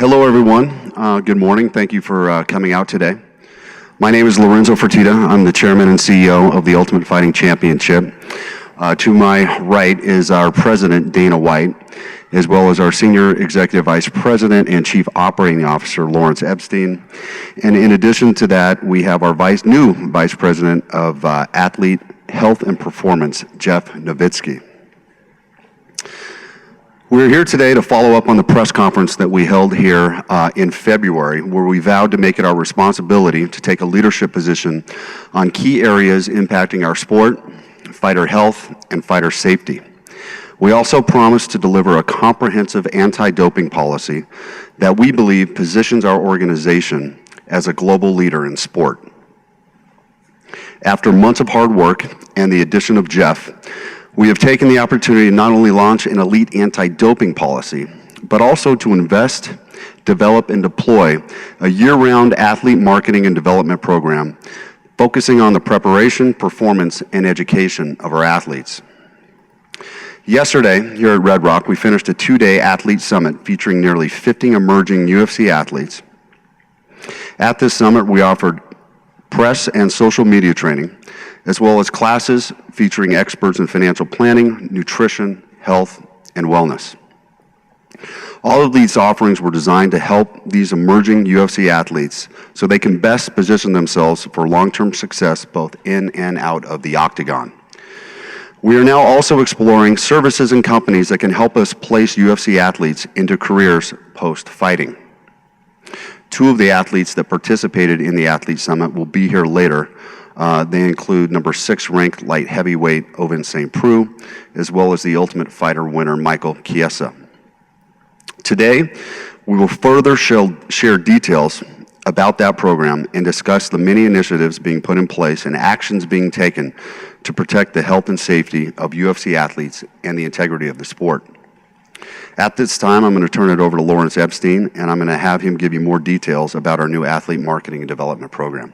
Hello, everyone. Good morning. Thank you for coming out today. My name is Lorenzo Fertitta. I'm the chairman and CEO of the Ultimate Fighting Championship. To my right is our president, Dana White, as well as our senior executive vice president and chief operating officer, Lawrence Epstein. And in addition to that, we have our new vice president of athlete health and performance, Jeff Novitzky. We're here today to follow up on the press conference that we held here in February, where we vowed to make it our responsibility to take a leadership position on key areas impacting our sport, fighter health, and fighter safety. We also promised to deliver a comprehensive anti-doping policy that we believe positions our organization as a global leader in sport. After months of hard work and the addition of Jeff, we have taken the opportunity to not only launch an elite anti-doping policy, but also to invest, develop, and deploy a year-round athlete marketing and development program focusing on the preparation, performance, and education of our athletes. Yesterday, here at Red Rock, we finished a two-day athlete summit featuring nearly 50 emerging UFC athletes. At this summit, we offered press and social media training, as well as classes featuring experts in financial planning, nutrition, health, and wellness. All of these offerings were designed to help these emerging UFC athletes so they can best position themselves for long-term success both in and out of the octagon. We are now also exploring services and companies that can help us place UFC athletes into careers post-fighting. Two of the athletes that participated in the Athlete Summit will be here later. They include number 6 ranked light heavyweight Ovince St. Preux, as well as the Ultimate Fighter winner Michael Chiesa. Today, we will further share details about that program and discuss the many initiatives being put in place and actions being taken to protect the health and safety of UFC athletes and the integrity of the sport. At this time, I'm going to turn it over to Lawrence Epstein, and I'm going to have him give you more details about our new athlete marketing and development program.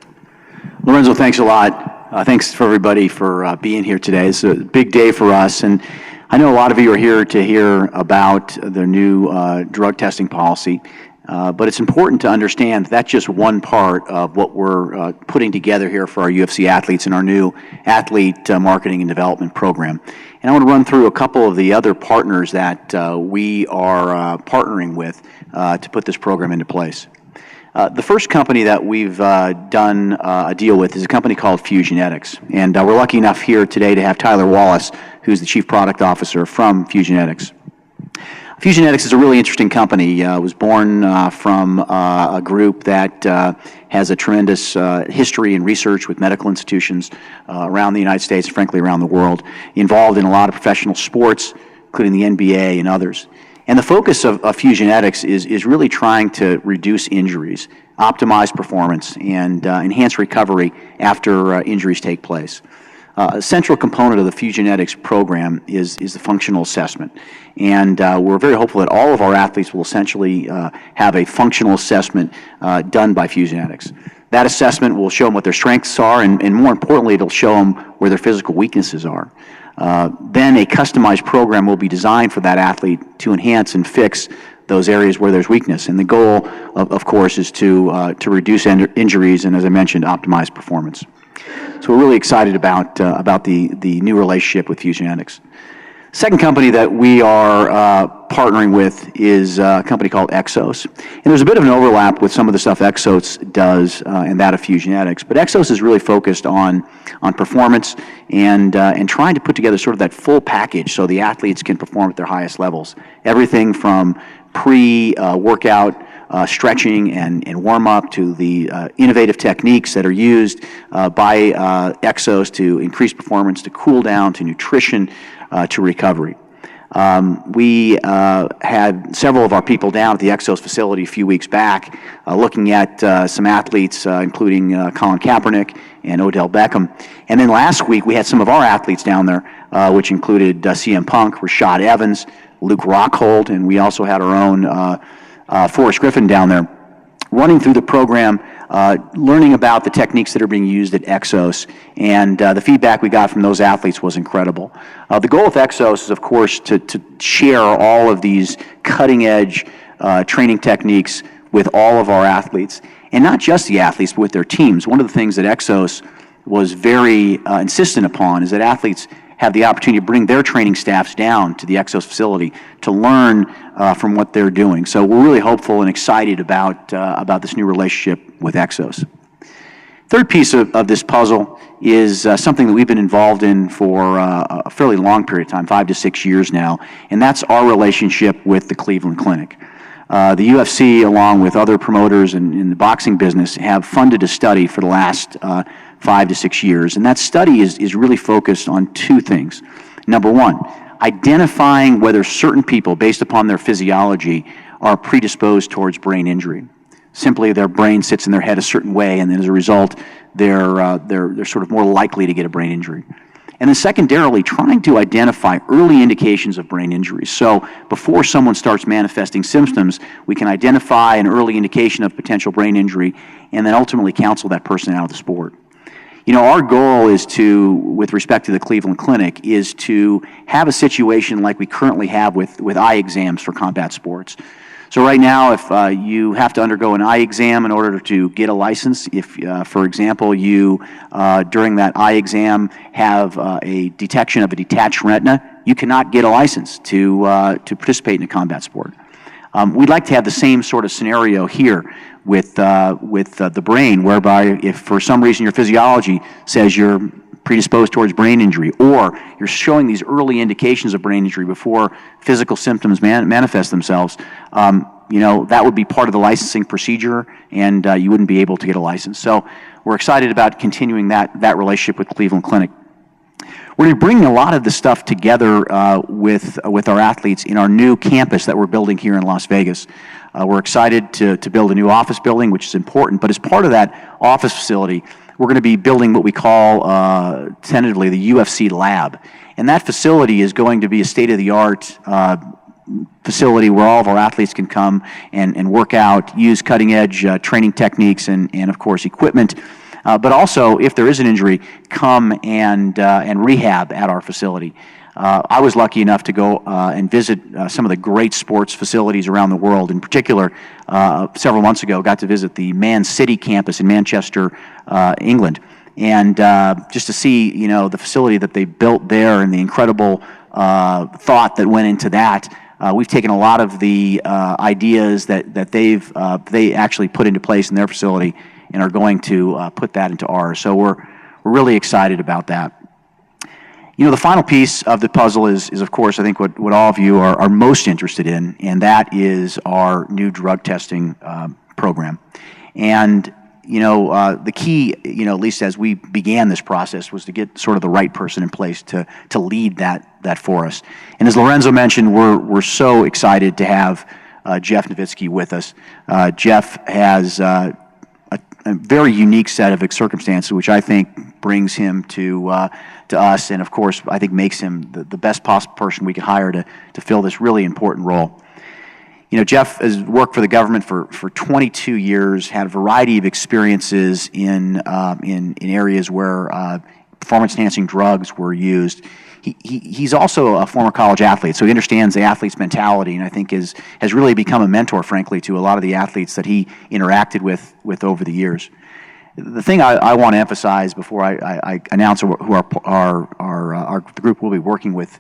Lorenzo, thanks a lot. Thanks for everybody for being here today. It's a big day for us, and I know a lot of you are here to hear about the new drug testing policy, but it's important to understand that's just one part of what we're putting together here for our UFC athletes in our new athlete marketing and development program. And I want to run through a couple of the other partners that we are partnering with to put this program into place. The first company that we've done a deal with is a company called Fusionetics. And we're lucky enough here today to have Tyler Wallace, who's the Chief Product Officer from Fusionetics. Fusionetics is a really interesting company. It was born from a group that has a tremendous history and research with medical institutions around the United States, and frankly around the world, involved in a lot of professional sports, including the NBA and others. And the focus of Fusionetics is really trying to reduce injuries, optimize performance, and enhance recovery after injuries take place. A central component of the Fusionetics program is the functional assessment. And we're very hopeful that all of our athletes will essentially have a functional assessment done by Fusionetics. That assessment will show them what their strengths are, and more importantly, it'll show them where their physical weaknesses are. Then a customized program will be designed for that athlete to enhance and fix those areas where there's weakness. And the goal, of course, is to reduce injuries and, as I mentioned, optimize performance. So we're really excited about the new relationship with Fusionetics. Second company that we are partnering with is a company called Exos. And there's a bit of an overlap with some of the stuff Exos does and that of Fusionetics. But Exos is really focused on performance and trying to put together sort of that full package so the athletes can perform at their highest levels. Everything from pre-workout stretching and warm-up to the innovative techniques that are used by Exos to increase performance, to cool down, to nutrition, to recovery. We had several of our people down at the Exos facility a few weeks back looking at some athletes, including Colin Kaepernick and Odell Beckham. And then last week we had some of our athletes down there, which included CM Punk, Rashad Evans, Luke Rockhold, and we also had our own Forrest Griffin down there, running through the program, learning about the techniques that are being used at Exos, and the feedback we got from those athletes was incredible. The goal of Exos is, of course, to share all of these cutting-edge training techniques with all of our athletes, and not just the athletes, but with their teams. One of the things that Exos was very insistent upon is that athletes have the opportunity to bring their training staffs down to the Exos facility to learn from what they're doing. So we're really hopeful and excited about this new relationship with Exos. Third piece of this puzzle is something that we've been involved in for a fairly long period of time, 5 to 6 years now, and that's our relationship with the Cleveland Clinic. The UFC, along with other promoters in the boxing business, have funded a study for the last 5 to 6 years, and that study is really focused on two things. Number one, identifying whether certain people, based upon their physiology, are predisposed towards brain injury. Simply, their brain sits in their head a certain way, and as a result, they're sort of more likely to get a brain injury. And then secondarily, trying to identify early indications of brain injury. So before someone starts manifesting symptoms, we can identify an early indication of potential brain injury and then ultimately counsel that person out of the sport. You know, our goal is to, with respect to the Cleveland Clinic, is to have a situation like we currently have with eye exams for combat sports. So right now, if you have to undergo an eye exam in order to get a license, if, for example, you, during that eye exam, have a detection of a detached retina, you cannot get a license to participate in a combat sport. We'd like to have the same sort of scenario here with the brain, whereby if for some reason your physiology says you're predisposed towards brain injury, or you're showing these early indications of brain injury before physical symptoms manifest themselves, you know, that would be part of the licensing procedure, and you wouldn't be able to get a license. So we're excited about continuing that relationship with Cleveland Clinic. We're bringing a lot of this stuff together with our athletes in our new campus that we're building here in Las Vegas. We're excited to build a new office building, which is important, but as part of that office facility, we're going to be building what we call tentatively the UFC lab. And that facility is going to be a state-of-the-art facility where all of our athletes can come and work out, use cutting-edge training techniques and of course, equipment. But also, if there is an injury, come and rehab at our facility. I was lucky enough to go and visit some of the great sports facilities around the world. In particular, several months ago, got to visit the Man City campus in Manchester, England, and just to see, you know, the facility that they built there and the incredible thought that went into that. We've taken a lot of the ideas that they actually put into place in their facility and are going to put that into ours. So we're really excited about that. You know, the final piece of the puzzle is of course, I think what all of you are most interested in, and that is our new drug testing program. And, you know, the key, you know, at least as we began this process, was to get sort of the right person in place to lead that for us. And as Lorenzo mentioned, we're so excited to have Jeff Novitzky with us. Jeff has a very unique set of circumstances, which I think brings him to us, and of course, I think makes him the best possible person we could hire to fill this really important role. You know, Jeff has worked for the government for 22 years, had a variety of experiences in areas where performance-enhancing drugs were used. He's also a former college athlete, so he understands the athlete's mentality, and I think has really become a mentor, frankly, to a lot of the athletes that he interacted with over the years. The thing I want to emphasize before I announce who our group will be working with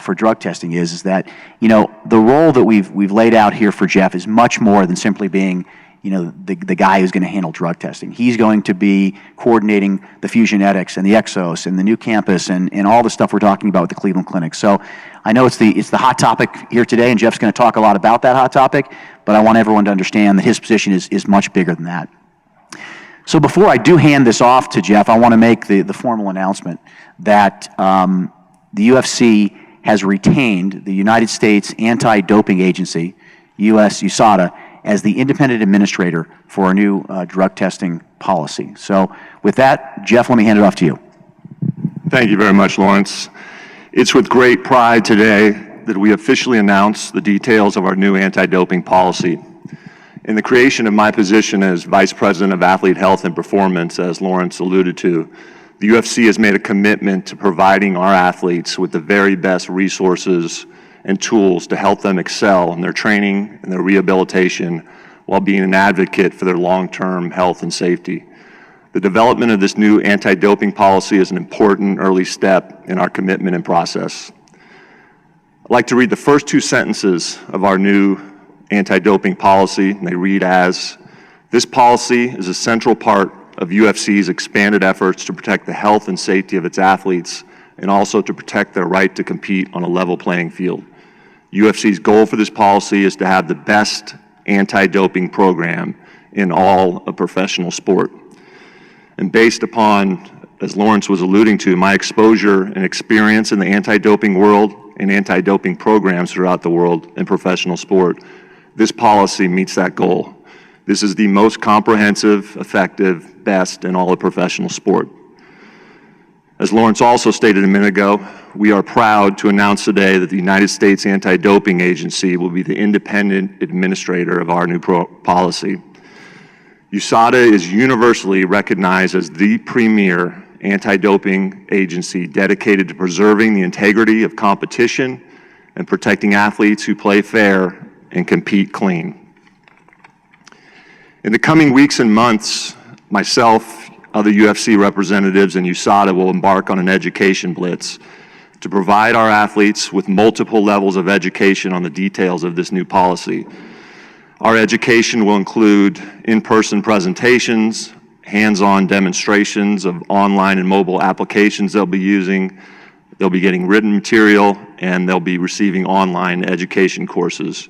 for drug testing is that, you know, the role that we've laid out here for Jeff is much more than simply being, you know, the guy who's going to handle drug testing. He's going to be coordinating the Fusionetics and the Exos and the new campus and all the stuff we're talking about with the Cleveland Clinic. So I know it's the hot topic here today, and Jeff's going to talk a lot about that hot topic, but I want everyone to understand that his position is much bigger than that. So before I do hand this off to Jeff, I want to make the formal announcement that the UFC has retained the United States Anti-Doping Agency, USADA, as the independent administrator for our new drug testing policy. So with that, Jeff, let me hand it off to you. Thank you very much, Lawrence. It's with great pride today that we officially announce the details of our new anti-doping policy. In the creation of my position as Vice President of Athlete Health and Performance, as Lawrence alluded to, the UFC has made a commitment to providing our athletes with the very best resources and tools to help them excel in their training and their rehabilitation while being an advocate for their long-term health and safety. The development of this new anti-doping policy is an important early step in our commitment and process. I'd like to read the first two sentences of our new anti-doping policy, and they read as, "This policy is a central part of UFC's expanded efforts to protect the health and safety of its athletes and also to protect their right to compete on a level playing field. UFC's goal for this policy is to have the best anti-doping program in all of professional sport." And based upon, as Lawrence was alluding to, my exposure and experience in the anti-doping world and anti-doping programs throughout the world in professional sport, this policy meets that goal. This is the most comprehensive, effective, best in all of professional sport. As Lawrence also stated a minute ago, we are proud to announce today that the United States Anti-Doping Agency will be the independent administrator of our new policy. USADA is universally recognized as the premier anti-doping agency dedicated to preserving the integrity of competition and protecting athletes who play fair and compete clean. In the coming weeks and months, myself, other UFC representatives, and USADA will embark on an education blitz to provide our athletes with multiple levels of education on the details of this new policy. Our education will include in-person presentations, hands-on demonstrations of online and mobile applications they'll be using. They'll be getting written material, and they'll be receiving online education courses.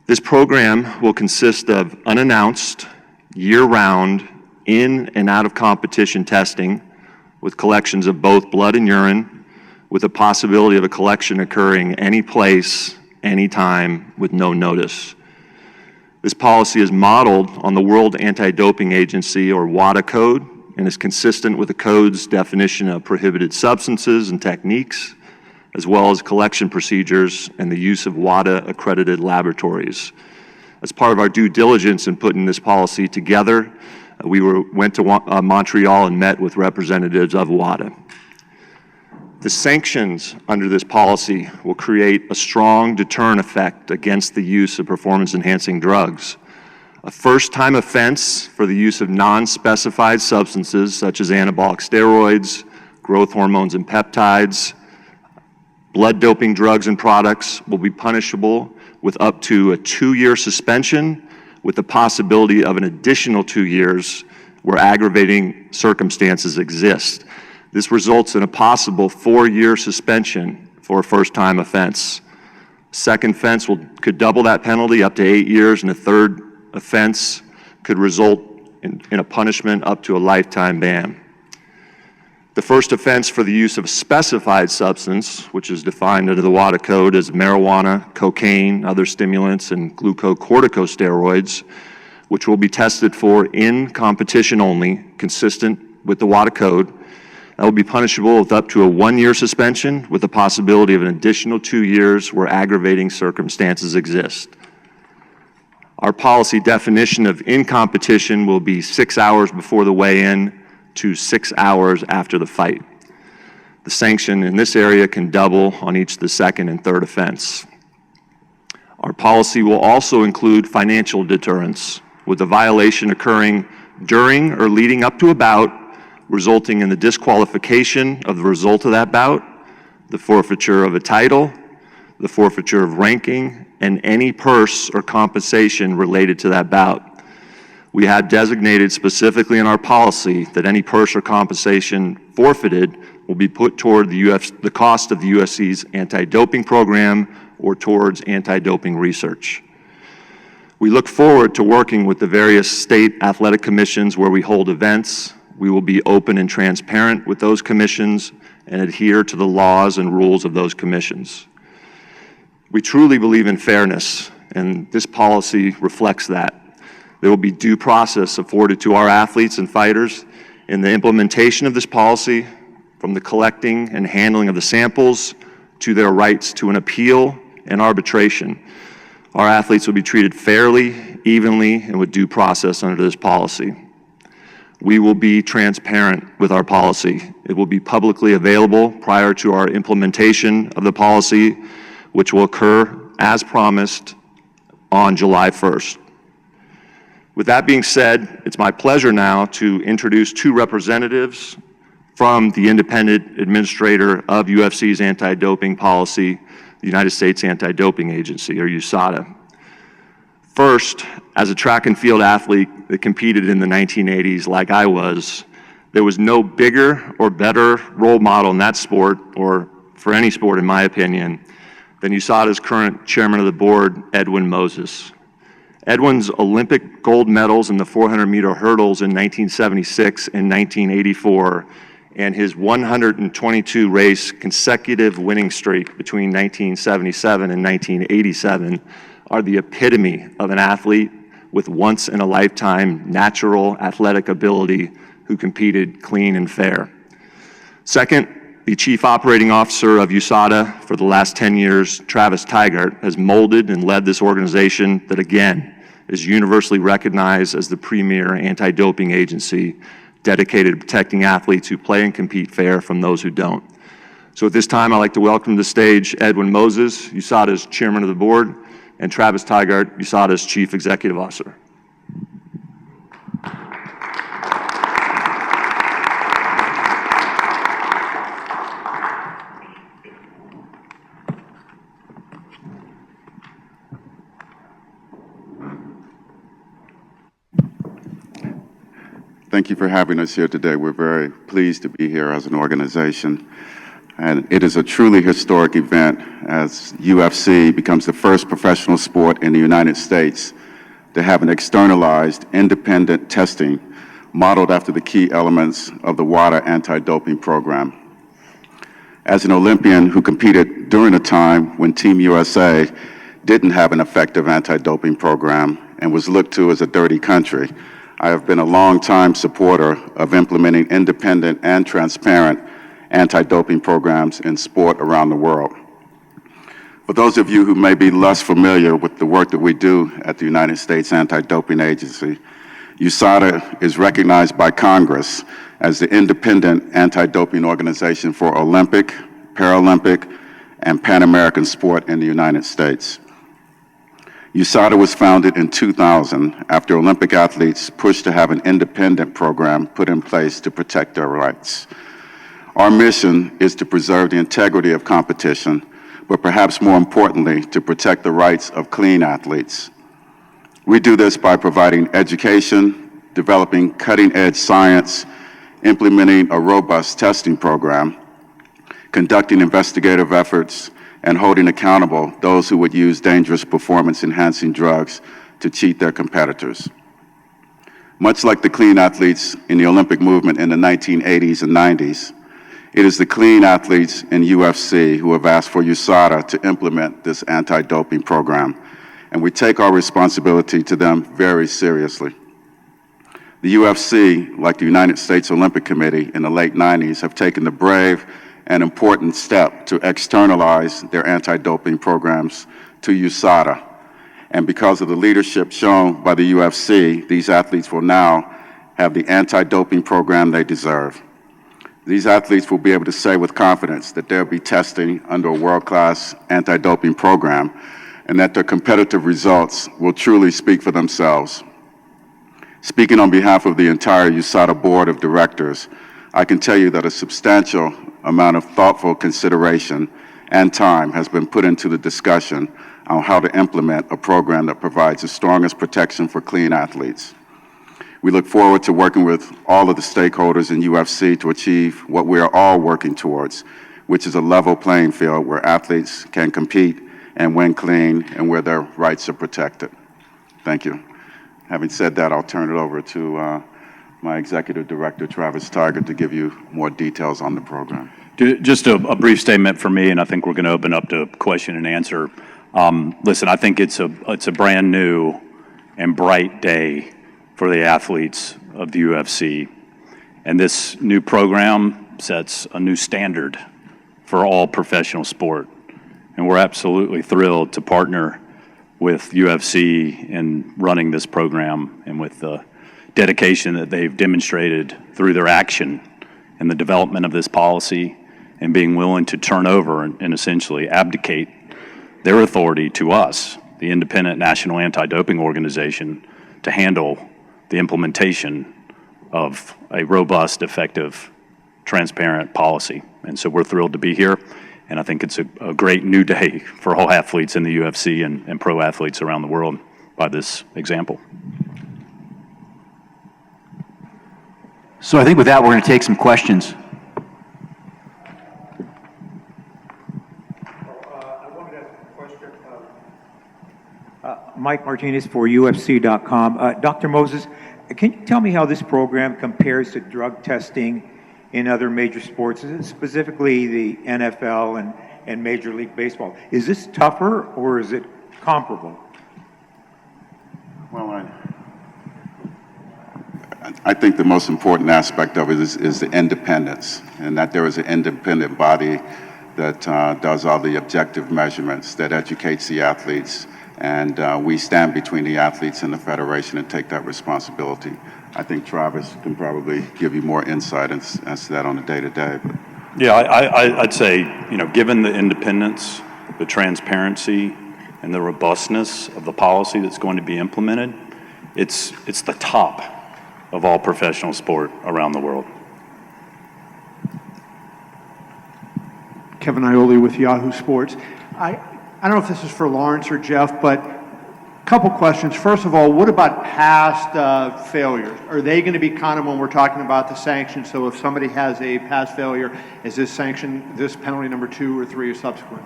This program will consist of unannounced, year-round, in and out of competition testing with collections of both blood and urine, with the possibility of a collection occurring any place, anytime, with no notice. This policy is modeled on the World Anti-Doping Agency, or WADA code, and is consistent with the code's definition of prohibited substances and techniques, as well as collection procedures and the use of WADA-accredited laboratories. As part of our due diligence in putting this policy together, we went to Montreal and met with representatives of WADA. The sanctions under this policy will create a strong deterrent effect against the use of performance-enhancing drugs. A first-time offense for the use of non-specified substances such as anabolic steroids, growth hormones and peptides, blood doping drugs and products will be punishable with up to a 2-year suspension with the possibility of an additional 2 years where aggravating circumstances exist. This results in a possible 4-year suspension for a first-time offense. Second offense could double that penalty up to 8 years, and a third offense could result in a punishment up to a lifetime ban. The first offense for the use of a specified substance, which is defined under the WADA code as marijuana, cocaine, other stimulants, and glucocorticosteroids, which will be tested for in competition only, consistent with the WADA code. That will be punishable with up to a 1-year suspension with the possibility of an additional 2 years where aggravating circumstances exist. Our policy definition of in competition will be 6 hours before the weigh-in to 6 hours after the fight. The sanction in this area can double on each the second and third offense. Our policy will also include financial deterrence, with the violation occurring during or leading up to a bout, resulting in the disqualification of the result of that bout, the forfeiture of a title, the forfeiture of ranking, and any purse or compensation related to that bout. We have designated specifically in our policy that any purse or compensation forfeited will be put toward the cost of the UFC's anti-doping program or towards anti-doping research. We look forward to working with the various state athletic commissions where we hold events. We will be open and transparent with those commissions and adhere to the laws and rules of those commissions. We truly believe in fairness, and this policy reflects that. There will be due process afforded to our athletes and fighters in the implementation of this policy, from the collecting and handling of the samples to their rights to an appeal and arbitration. Our athletes will be treated fairly, evenly, and with due process under this policy. We will be transparent with our policy. It will be publicly available prior to our implementation of the policy. which will occur as promised on July 1st. With that being said, it's my pleasure now to introduce two representatives from the independent administrator of UFC's anti-doping policy, the United States Anti-Doping Agency, or USADA. First, as a track and field athlete that competed in the 1980s like I was, there was no bigger or better role model in that sport, or for any sport in my opinion, than USADA's current chairman of the board, Edwin Moses. Edwin's Olympic gold medals in the 400-meter hurdles in 1976 and 1984, and his 122-race consecutive winning streak between 1977 and 1987 are the epitome of an athlete with once-in-a-lifetime natural athletic ability who competed clean and fair. Second, the Chief Operating Officer of USADA for the last 10 years, Travis Tygart, has molded and led this organization that, again, is universally recognized as the premier anti-doping agency dedicated to protecting athletes who play and compete fair from those who don't. So at this time, I'd like to welcome to the stage Edwin Moses, USADA's chairman of the board, and Travis Tygart, USADA's Chief Executive Officer. Thank you for having us here today. We're very pleased to be here as an organization. And it is a truly historic event as UFC becomes the first professional sport in the United States to have an externalized, independent testing modeled after the key elements of the WADA anti-doping program. As an Olympian who competed during a time when Team USA didn't have an effective anti-doping program and was looked to as a dirty country, I have been a long-time supporter of implementing independent and transparent anti-doping programs in sport around the world. For those of you who may be less familiar with the work that we do at the United States Anti-Doping Agency, USADA is recognized by Congress as the independent anti-doping organization for Olympic, Paralympic, and Pan American sport in the United States. USADA was founded in 2000 after Olympic athletes pushed to have an independent program put in place to protect their rights. Our mission is to preserve the integrity of competition, but perhaps more importantly, to protect the rights of clean athletes. We do this by providing education, developing cutting-edge science, implementing a robust testing program, conducting investigative efforts, and holding accountable those who would use dangerous performance-enhancing drugs to cheat their competitors. Much like the clean athletes in the Olympic movement in the 1980s and 90s, it is the clean athletes in UFC who have asked for USADA to implement this anti-doping program, and we take our responsibility to them very seriously. The UFC, like the United States Olympic Committee in the late 90s, have taken the brave and important step to externalize their anti-doping programs to USADA. And because of the leadership shown by the UFC, these athletes will now have the anti-doping program they deserve. These athletes will be able to say with confidence that they'll be testing under a world-class anti-doping program and that their competitive results will truly speak for themselves. Speaking on behalf of the entire USADA Board of Directors, I can tell you that a substantial amount of thoughtful consideration and time has been put into the discussion on how to implement a program that provides the strongest protection for clean athletes. We look forward to working with all of the stakeholders in UFC to achieve what we are all working towards, which is a level playing field where athletes can compete and win clean and where their rights are protected. Thank you. Having said that, I'll turn it over to my Executive Director, Travis Tygart, to give you more details on the program. Just a brief statement from me, and I think we're going to open up to question and answer. Listen, I think it's a brand new and bright day for the athletes of the UFC, and this new program sets a new standard for all professional sport, and we're absolutely thrilled to partner with UFC in running this program and with the dedication that they've demonstrated through their action in the development of this policy and being willing to turn over and essentially abdicate their authority to us, the independent National Anti-Doping Organization, to handle the implementation of a robust, effective, transparent policy. And so we're thrilled to be here, and I think it's a great new day for all athletes in the UFC and pro athletes around the world by this example. So I think with that, we're going to take some questions. Mike Martinez for UFC.com. Dr. Moses, can you tell me how this program compares to drug testing in other major sports, specifically the NFL and Major League Baseball? Is this tougher or is it comparable? Well, I think the most important aspect of it is the independence, and that there is an independent body that does all the objective measurements, that educates the athletes, and we stand between the athletes and the federation and take that responsibility. I think Travis can probably give you more insight as to that on a day-to-day. Yeah, I'd say, given the independence, the transparency, and the robustness of the policy that's going to be implemented, it's the top of all professional sport around the world. Kevin Ioli with Yahoo Sports. I don't know if this is for Lawrence or Jeff, but a couple questions. First of all, what about past failures? Are they going to be counted when we're talking about the sanctions? So if somebody has a past failure, is this sanction, this penalty number 2 or 3 or subsequent?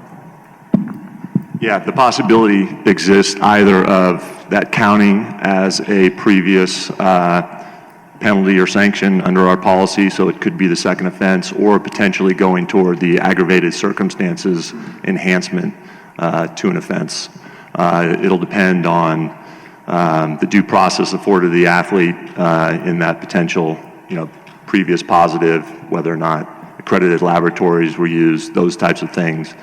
Yeah, the possibility exists either of that counting as a previous penalty or sanction under our policy, so it could be the second offense, or potentially going toward the aggravated circumstances enhancement to an offense. It'll depend on the due process afforded the athlete in that potential, previous positive, whether or not accredited laboratories were used, those types of things.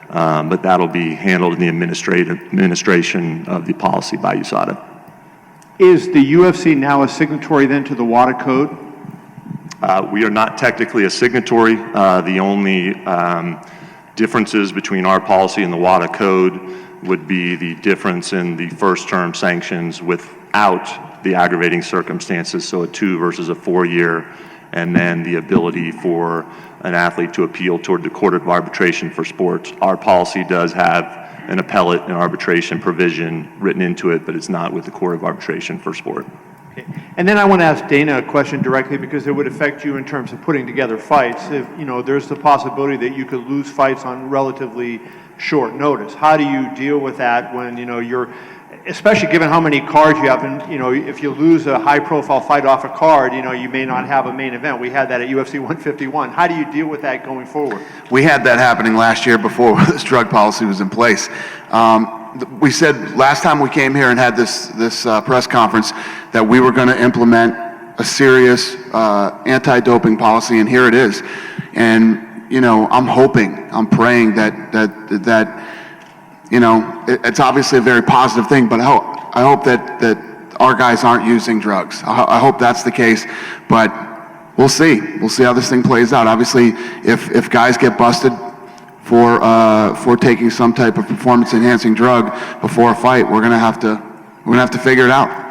But that'll be handled in the administration of the policy by USADA. Is the UFC now a signatory then to the WADA code? We are not technically a signatory. The only differences between our policy and the WADA code would be the difference in the first term sanctions without the aggravating circumstances, so a 2 versus a 4-year, and then the ability for an athlete to appeal toward the Court of Arbitration for Sports. Our policy does have an appellate and arbitration provision written into it, but it's not with the Court of Arbitration for Sport. Okay. And then I want to ask Dana a question directly because it would affect you in terms of putting together fights. If, there's the possibility that you could lose fights on relatively short notice. How do you deal with that when, you're, especially given how many cards you have, and, if you lose a high-profile fight off a card, you may not have a main event. We had that at UFC 151. How do you deal with that going forward? We had that happening last year before this drug policy was in place. We said last time we came here and had this press conference that we were going to implement a serious anti-doping policy, and here it is. And I'm hoping, I'm praying that it's obviously a very positive thing, but I hope that our guys aren't using drugs. I hope that's the case, but we'll see. We'll see how this thing plays out. Obviously, if guys get busted for taking some type of performance-enhancing drug before a fight, we're gonna have to figure it out.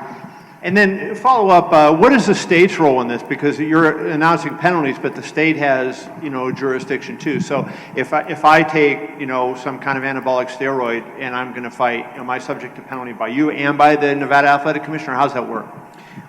And then follow up, what is the state's role in this? Because you're announcing penalties, but the state has, jurisdiction too. So if I take, some kind of anabolic steroid and I'm going to fight, am I subject to penalty by you and by the Nevada Athletic Commissioner? How does that work?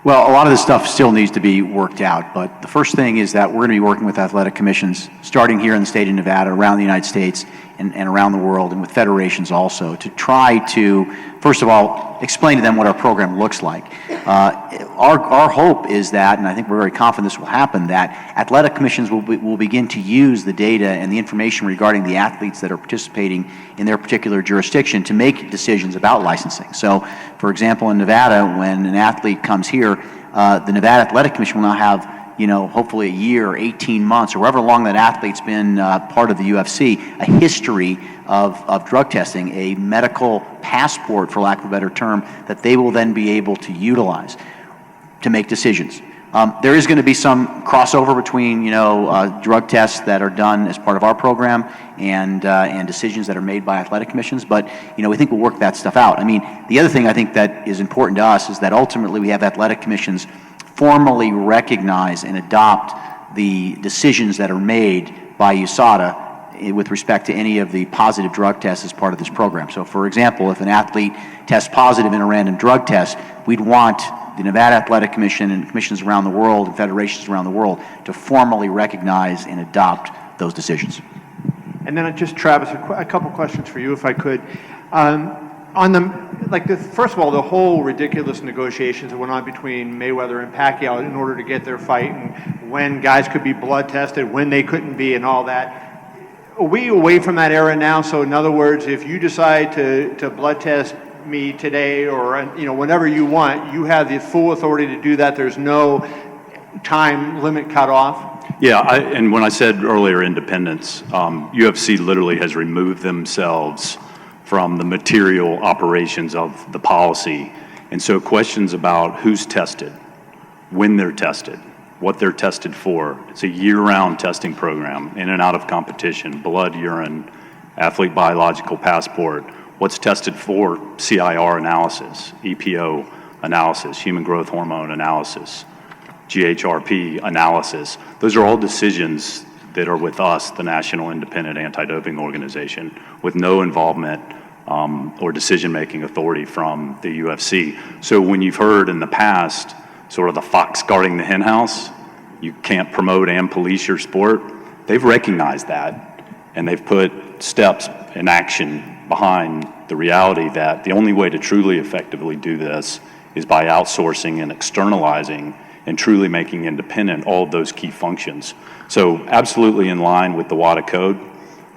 Well, a lot of this stuff still needs to be worked out, but the first thing is that we're going to be working with athletic commissions, starting here in the state of Nevada, around the United States, and around the world, and with federations also, to try to, first of all, explain to them what our program looks like. Our hope is that, and I think we're very confident this will happen, that athletic commissions will begin to use the data and the information regarding the athletes that are participating in their particular jurisdiction to make decisions about licensing. So, for example, in Nevada, when an athlete comes here, the Nevada Athletic Commission will now have, hopefully a year or 18 months, or however long that athlete's been part of the UFC, a history of drug testing, a medical passport, for lack of a better term, that they will then be able to utilize to make decisions. There is going to be some crossover between, drug tests that are done as part of our program and decisions that are made by athletic commissions, but, we think we'll work that stuff out. I mean, the other thing I think that is important to us is that ultimately we have athletic commissions formally recognize and adopt the decisions that are made by USADA with respect to any of the positive drug tests as part of this program. So, for example, if an athlete tests positive in a random drug test, we'd want the Nevada Athletic Commission and commissions around the world and federations around the world to formally recognize and adopt those decisions. And then just, Travis, a couple questions for you, if I could. First of all, the whole ridiculous negotiations that went on between Mayweather and Pacquiao in order to get their fight, and when guys could be blood tested, when they couldn't be, and all that. Are we away from that era now? So in other words, if you decide to blood test me today or whenever you want, you have the full authority to do that. There's no time limit cut off. Yeah, and when I said earlier independence, UFC literally has removed themselves from the material operations of the policy. And so questions about who's tested, when they're tested, what they're tested for. It's a year-round testing program, in and out of competition, blood, urine, athlete biological passport, what's tested for CIR analysis, EPO analysis, human growth hormone analysis, GHRP analysis. Those are all decisions that are with us, the National Independent Anti-Doping Organization, with no involvement or decision-making authority from the UFC. So when you've heard in the past sort of the fox guarding the henhouse, you can't promote and police your sport, they've recognized that, and they've put steps in action behind the reality that the only way to truly effectively do this is by outsourcing and externalizing and truly making independent all of those key functions. So absolutely in line with the WADA code,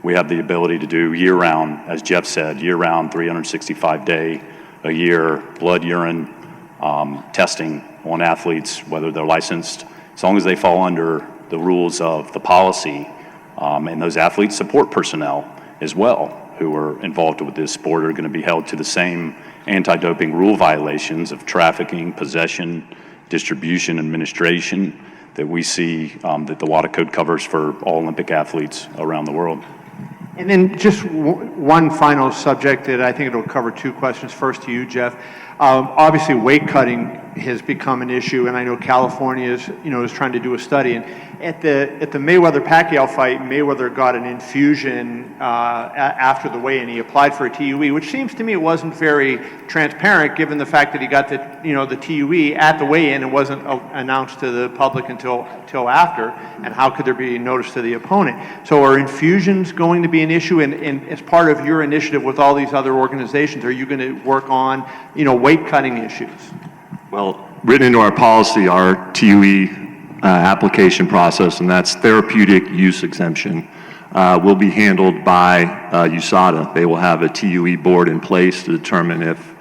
we have the ability to do year-round, as Jeff said, year-round, 365-day a year, blood, urine testing on athletes, whether they're licensed, as long as they fall under the rules of the policy, and those athletes support personnel as well who are involved with this sport are going to be held to the same anti-doping rule violations of trafficking, possession, distribution, administration that we see that the WADA code covers for all Olympic athletes around the world. And then just one final subject that I think it'll cover two questions. First to you, Jeff. Obviously, weight cutting has become an issue, and I know California is trying to do a study. And at the Mayweather-Pacquiao fight, Mayweather got an infusion after the weigh-in. He applied for a TUE, which seems to me it wasn't very transparent, given the fact that he got the TUE at the weigh-in and wasn't announced to the public until after. And how could there be notice to the opponent? So, are infusions going to be an issue? And as part of your initiative with all these other organizations, are you going to work on weight cutting issues? Well, written into our policy, our TUE application process, and that's therapeutic use exemption, will be handled by USADA. They will have a TUE board in place to determine if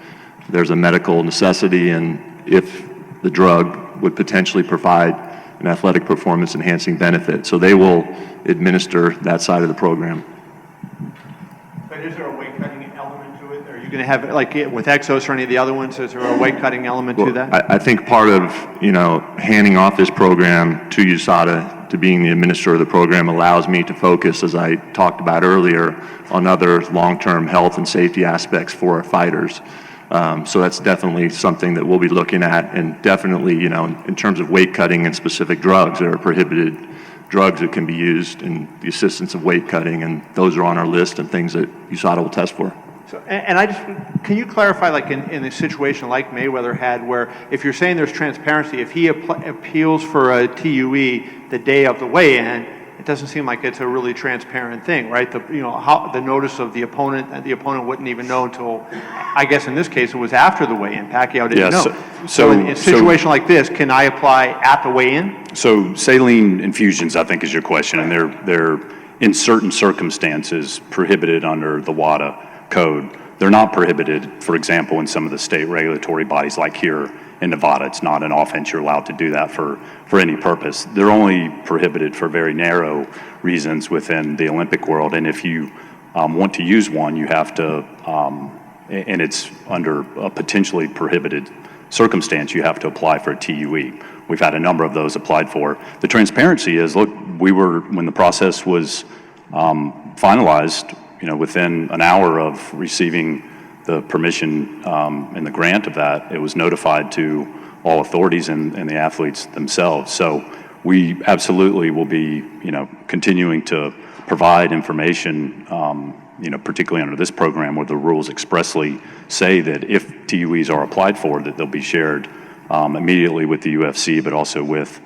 there's a medical necessity and if the drug would potentially provide an athletic performance enhancing benefit. So they will administer that side of the program. But is there a weight cutting element to it? Are you going to have, like with Exos or any of the other ones, is there a weight cutting element to that? I think part of, handing off this program to USADA, to being the administrator of the program, allows me to focus, as I talked about earlier, on other long-term health and safety aspects for our fighters. So that's definitely something that we'll be looking at, and definitely, in terms of weight cutting and specific drugs, there are prohibited drugs that can be used in the assistance of weight cutting, and those are on our list and things that USADA will test for. So, and can you clarify, like in a situation like Mayweather had, where if you're saying there's transparency, if he appeals for a TUE the day of the weigh-in, it doesn't seem like it's a really transparent thing, right? The notice of the opponent wouldn't even know until, I guess in this case, it was after the weigh-in. Pacquiao didn't know. So in a situation like this, can I apply at the weigh-in? So saline infusions, I think, is your question, and they're in certain circumstances prohibited under the WADA code. They're not prohibited, for example, in some of the state regulatory bodies like here in Nevada. It's not an offense. You're allowed to do that for any purpose. They're only prohibited for very narrow reasons within the Olympic world. And if you want to use one, you have to, and it's under a potentially prohibited circumstance you have to apply for a TUE. We've had a number of those applied for. The transparency is, look, when the process was finalized, within an hour of receiving the permission and the grant of that, it was notified to all authorities and the athletes themselves. So we absolutely will be, continuing to provide information, particularly under this program where the rules expressly say that if TUEs are applied for, that they'll be shared immediately with the UFC, but also with,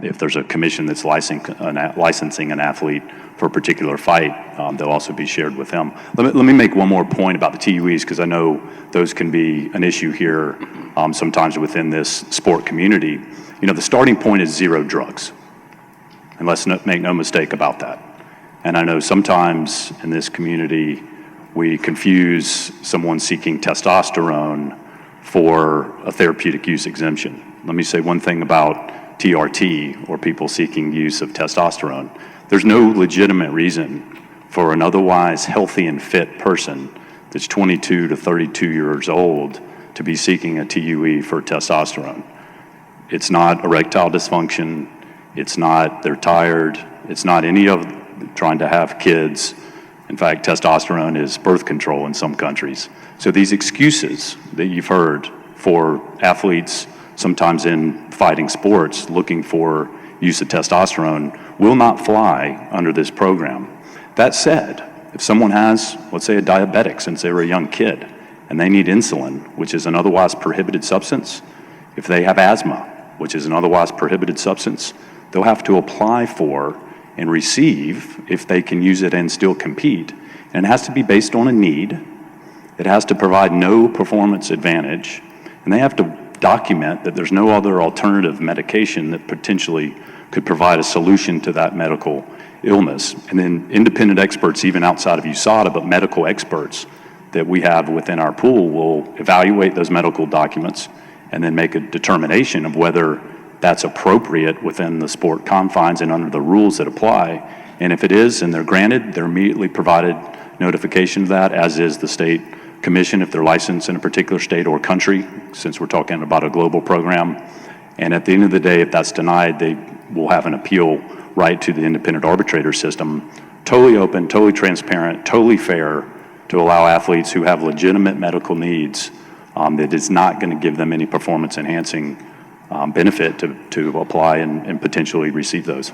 if there's a commission that's licensing an athlete for a particular fight, they'll also be shared with them. Let me make one more point about the TUEs, because I know those can be an issue here sometimes within this sport community. The starting point is 0 drugs, and let's make no mistake about that. And I know sometimes in this community, we confuse someone seeking testosterone for a therapeutic use exemption. Let me say one thing about TRT, or people seeking use of testosterone. There's no legitimate reason for an otherwise healthy and fit person that's 22 to 32 years old to be seeking a TUE for testosterone. It's not erectile dysfunction, it's not they're tired, it's not any of trying to have kids. In fact, testosterone is birth control in some countries. So these excuses that you've heard for athletes, sometimes in fighting sports, looking for use of testosterone will not fly under this program. That said, if someone has, let's say, a diabetic since they were a young kid, and they need insulin, which is an otherwise prohibited substance, if they have asthma, which is an otherwise prohibited substance, they'll have to apply for and receive if they can use it and still compete. And it has to be based on a need. It has to provide no performance advantage. And they have to document that there's no other alternative medication that potentially could provide a solution to that medical illness. And then independent experts, even outside of USADA, but medical experts that we have within our pool will evaluate those medical documents and then make a determination of whether that's appropriate within the sport confines and under the rules that apply. And if it is, and they're granted, they're immediately provided notification of that, as is the state commission if they're licensed in a particular state or country, since we're talking about a global program. And at the end of the day, if that's denied, they will have an appeal right to the independent arbitrator system, totally open, totally transparent, totally fair, to allow athletes who have legitimate medical needs that is not going to give them any performance enhancing benefit to apply and potentially receive those.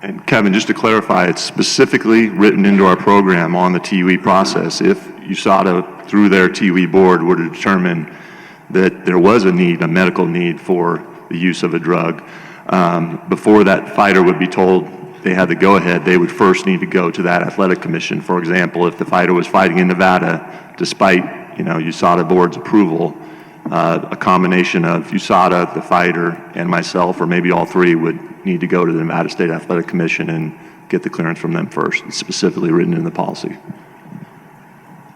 And Kevin, just to clarify, it's specifically written into our program on the TUE process. If USADA, through their TUE board, were to determine that there was a need, a medical need for the use of a drug, before that fighter would be told they had the go-ahead, they would first need to go to that athletic commission. For example, if the fighter was fighting in Nevada, despite USADA board's approval, a combination of USADA, the fighter, and myself, or maybe all three, would need to go to the Nevada State Athletic Commission and get the clearance from them first. It's specifically written in the policy.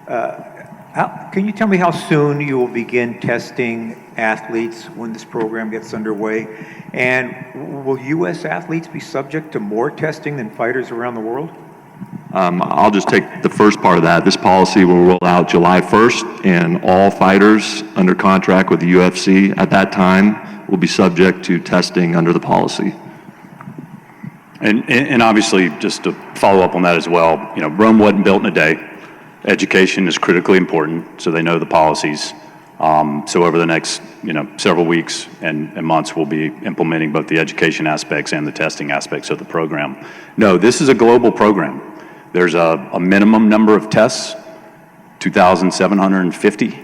Can you tell me how soon you will begin testing athletes when this program gets underway? And will U.S. athletes be subject to more testing than fighters around the world? I'll just take the first part of that. This policy will roll out July 1st, and all fighters under contract with the UFC at that time will be subject to testing under the policy. And obviously, just to follow up on that as well, Rome wasn't built in a day. Education is critically important, so they know the policies. So over the next, several weeks and months, we'll be implementing both the education aspects and the testing aspects of the program. No, this is a global program. There's a minimum number of tests, 2,750.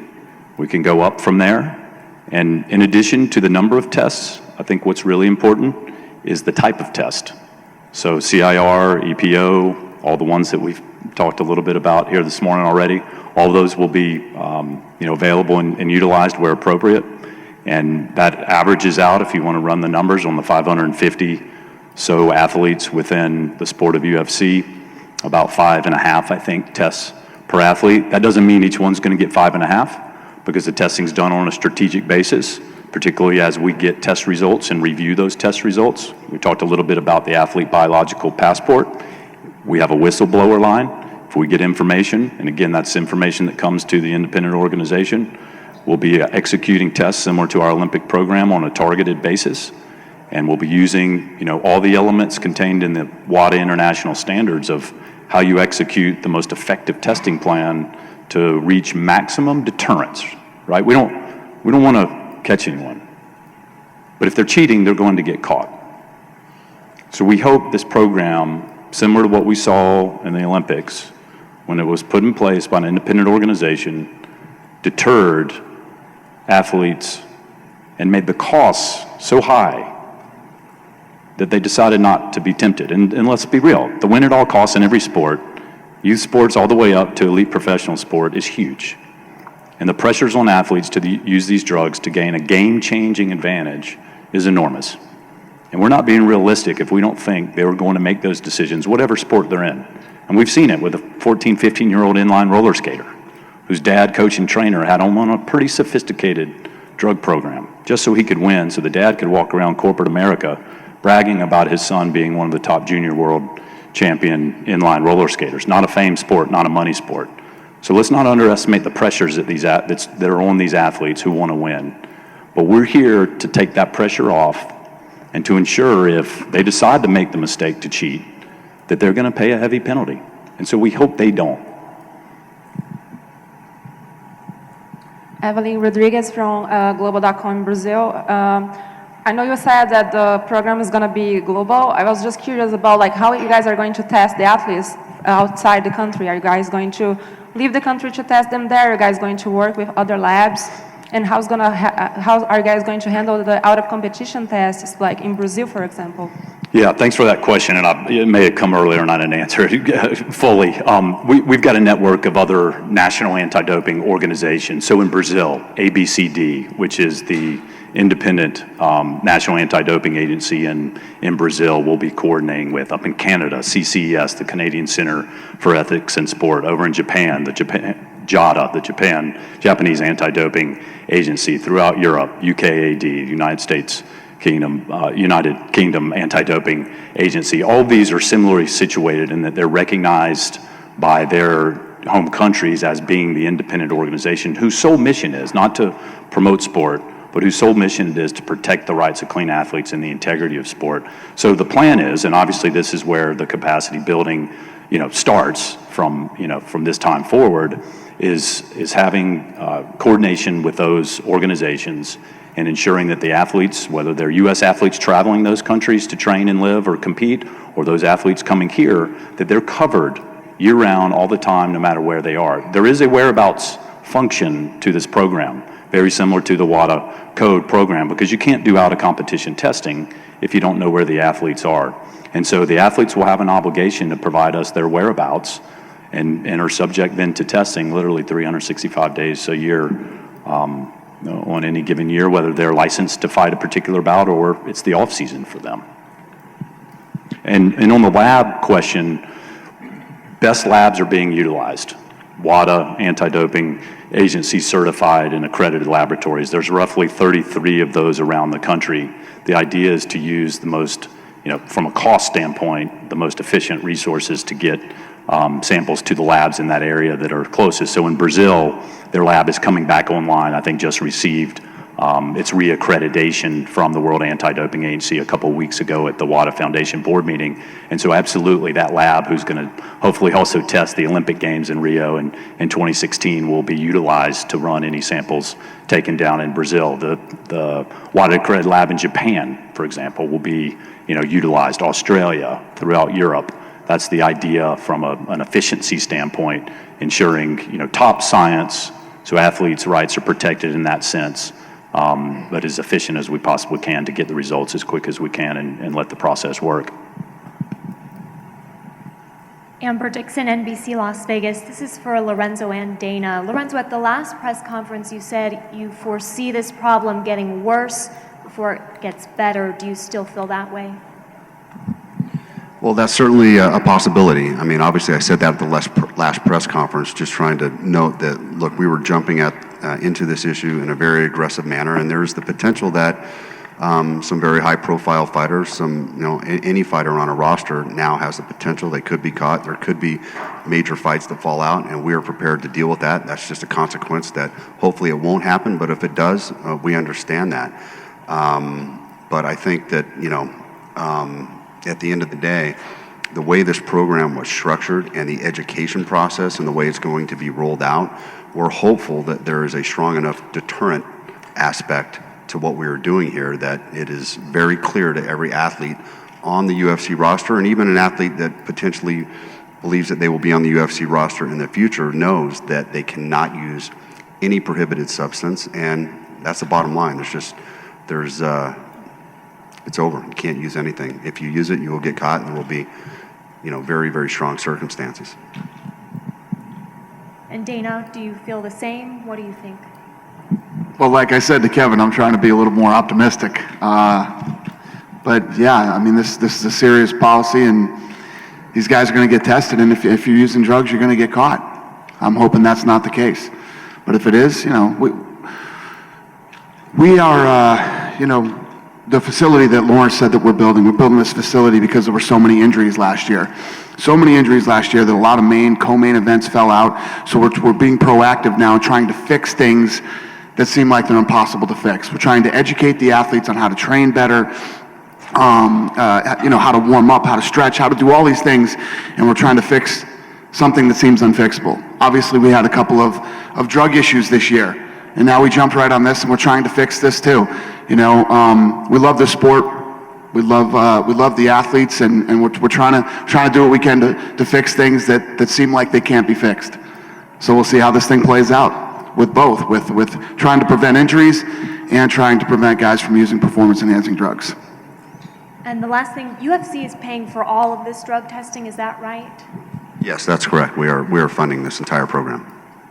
We can go up from there. And in addition to the number of tests, I think what's really important is the type of test. So CIR, EPO, all the ones that we've talked a little bit about here this morning already, all of those will be available and utilized where appropriate. And that averages out, if you want to run the numbers on the 550 so athletes within the sport of UFC, about 5.5, I think, tests per athlete. That doesn't mean each one's going to get 5.5, because the testing's done on a strategic basis, particularly as we get test results and review those test results. We talked a little bit about the athlete biological passport. We have a whistleblower line. If we get information, and again, that's information that comes to the independent organization, We'll be executing tests similar to our Olympic program on a targeted basis, and we'll be using, all the elements contained in the USADA international standards of how you execute the most effective testing plan to reach maximum deterrence, right? We don't want to catch anyone, but if they're cheating, they're going to get caught. So we hope this program, similar to what we saw in the Olympics, when it was put in place by an independent organization, deterred athletes and made the costs so high that they decided not to be tempted. And let's be real, the win at all costs in every sport, youth sports all the way up to elite professional sport, is huge. And the pressures on athletes to use these drugs to gain a game-changing advantage is enormous. And we're not being realistic if we don't think they were going to make those decisions, whatever sport they're in. And we've seen it with a 14, 15-year-old inline roller skater whose dad, coach, and trainer had him on a pretty sophisticated drug program just so he could win, so the dad could walk around corporate America bragging about his son being one of the top junior world champion inline roller skaters. Not a fame sport, not a money sport. So let's not underestimate the pressures that are on these athletes who want to win. But we're here to take that pressure off and to ensure if they decide to make the mistake to cheat, that they're going to pay a heavy penalty. And so we hope they don't. Evelyn Rodriguez from Global.com in Brazil. I know you said that the program is going to be global. I was just curious about how you guys are going to test the athletes outside the country. Are you guys going to leave the country to test them there? Are you guys going to work with other labs? And how are you guys going to handle the out-of-competition tests, like in Brazil, for example? Yeah, thanks for that question, and it may have come earlier and I didn't answer it fully. We've got a network of other national anti-doping organizations. So in Brazil, ABCD, which is the independent national anti-doping agency in Brazil, will be coordinating with. Up in Canada, CCES, the Canadian Center for Ethics in Sport. Over in Japan, JADA, the Japanese Anti-Doping Agency. Throughout Europe, UKAD, United Kingdom Anti-Doping Agency. All of these are similarly situated in that they're recognized by their home countries as being the independent organization whose sole mission is not to promote sport, but whose sole mission it is to protect the rights of clean athletes and the integrity of sport. So the plan is, and obviously this is where the capacity building, starts from this time forward, is having coordination with those organizations and ensuring that the athletes, whether they're U.S. athletes traveling those countries to train and live or compete, or those athletes coming here, that they're covered year-round, all the time, no matter where they are. There is a whereabouts function to this program, very similar to the WADA code program, because you can't do out-of-competition testing if you don't know where the athletes are. And so the athletes will have an obligation to provide us their whereabouts and are subject then to testing literally 365 days a year on any given year, whether they're licensed to fight a particular bout or it's the off-season for them. And on the lab question, best labs are being utilized. WADA, anti-doping agency certified and accredited laboratories. There's roughly 33 of those around the country. The idea is to use the most, from a cost standpoint, the most efficient resources to get samples to the labs in that area that are closest. So in Brazil, their lab is coming back online. I think just received its reaccreditation from the World Anti-Doping Agency a couple of weeks ago at the WADA Foundation board meeting. And so absolutely that lab, who's going to hopefully also test the Olympic Games in Rio in 2016, will be utilized to run any samples taken down in Brazil. The WADA accredited lab in Japan, for example, will be utilized. Australia, throughout Europe. That's the idea from an efficiency standpoint, ensuring top science, so athletes' rights are protected in that sense, but as efficient as we possibly can to get the results as quick as we can and let the process work. Amber Dixon, NBC Las Vegas. This is for Lorenzo and Dana. Lorenzo, at the last press conference, you said you foresee this problem getting worse before it gets better. Do you still feel that way? Well, that's certainly a possibility. I mean, obviously, I said that at the last press conference, just trying to note that, look, we were jumping into this issue in a very aggressive manner, and there's the potential that some very high-profile fighters. Any fighter on a roster now has the potential. They could be caught. There could be major fights that fall out, and we are prepared to deal with that. That's just a consequence that hopefully it won't happen, but if it does, we understand that. But I think that, at the end of the day, the way this program was structured and the education process and the way it's going to be rolled out, we're hopeful that there is a strong enough deterrent aspect to what we are doing here that it is very clear to every athlete on the UFC roster, and even an athlete that potentially believes that they will be on the UFC roster in the future knows that they cannot use any prohibited substance, and that's the bottom line. It's over. You can't use anything. If you use it, you will get caught, and there will be, very, very strong circumstances. And Dana, do you feel the same? What do you think? Well, like I said to Kevin, I'm trying to be a little more optimistic. But yeah, I mean, this is a serious policy, and these guys are going to get tested, and if you're using drugs, you're going to get caught. I'm hoping that's not the case. But if it is, we are, the facility that Lawrence said that we're building this facility because there were so many injuries last year. So many injuries last year that a lot of co-main events fell out. So we're being proactive now and trying to fix things that seem like they're impossible to fix. We're trying to educate the athletes on how to train better, how to warm up, how to stretch, how to do all these things, and we're trying to fix something that seems unfixable. Obviously, we had a couple of drug issues this year, and now we jumped right on this, and we're trying to fix this too. We love the sport. We love the athletes, and we're trying to do what we can to fix things that seem like they can't be fixed. So we'll see how this thing plays out with both, with trying to prevent injuries and trying to prevent guys from using performance-enhancing drugs. And the last thing, UFC is paying for all of this drug testing, is that right? Yes, that's correct. We are funding this entire program.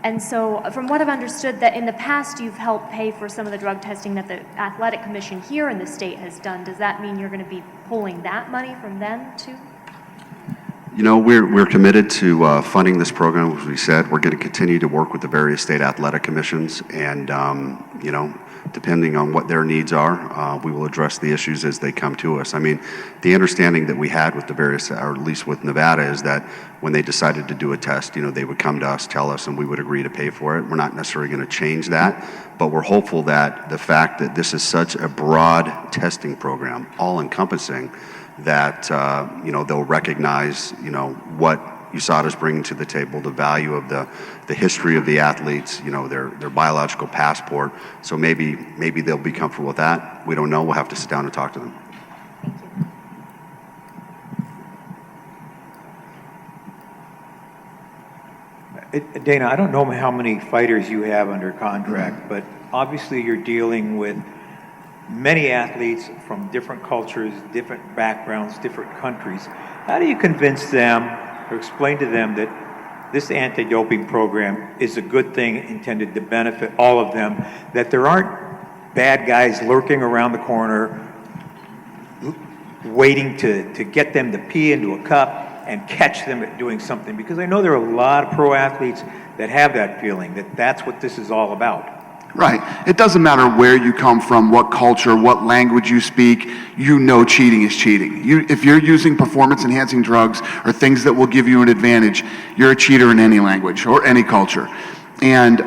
And so, from what I've understood, that in the past you've helped pay for some of the drug testing that the Athletic Commission here in the state has done. Does that mean you're going to be pulling that money from them too? We're committed to funding this program. As we said, we're going to continue to work with the various state athletic commissions, and depending on what their needs are, we will address the issues as they come to us. I mean, the understanding that we had with the various, or at least with Nevada, is that when they decided to do a test, they would come to us, tell us, and we would agree to pay for it. We're not necessarily going to change that, but we're hopeful that the fact that this is such a broad testing program, all-encompassing, that they'll recognize what USADA is bringing to the table, the value of the history of the athletes, their biological passport. So maybe they'll be comfortable with that. We don't know. We'll have to sit down and talk to them. Thank you. Dana, I don't know how many fighters you have under contract, but obviously you're dealing with many athletes from different cultures, different backgrounds, different countries. How do you convince them or explain to them that this anti-doping program is a good thing intended to benefit all of them, that there aren't bad guys lurking around the corner waiting to get them to pee into a cup and catch them at doing something? Because I know there are a lot of pro athletes that have that feeling, that that's what this is all about. Right. It doesn't matter where you come from, what culture, what language you speak, cheating is cheating. If you're using performance-enhancing drugs or things that will give you an advantage, you're a cheater in any language or any culture. And,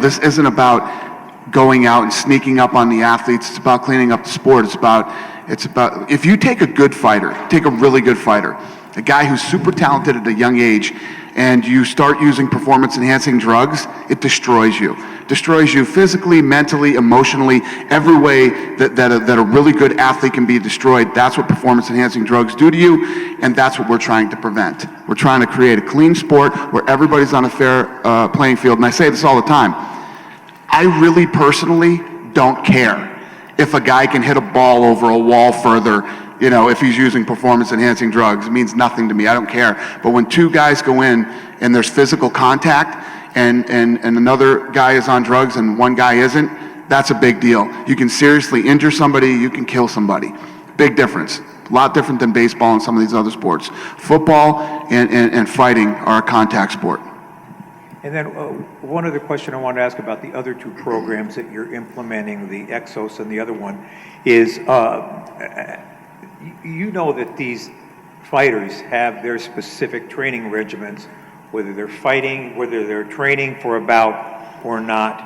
this isn't about going out and sneaking up on the athletes. It's about cleaning up the sport. It's about, if you take a good fighter, take a really good fighter, a guy who's super talented at a young age, and you start using performance-enhancing drugs, it destroys you. Destroys you physically, mentally, emotionally, every way that a really good athlete can be destroyed. That's what performance-enhancing drugs do to you, and that's what we're trying to prevent. We're trying to create a clean sport where everybody's on a fair playing field, and I say this all the time. I really personally don't care if a guy can hit a ball over a wall further, if he's using performance-enhancing drugs. It means nothing to me. I don't care. But when two guys go in and there's physical contact and another guy is on drugs and one guy isn't, that's a big deal. You can seriously injure somebody. You can kill somebody. Big difference. A lot different than baseball and some of these other sports. Football and fighting are a contact sport. And then one other question I wanted to ask about the other two programs that you're implementing, the Exos and the other one, is you know that these fighters have their specific training regimens, whether they're fighting, whether they're training for a bout or not.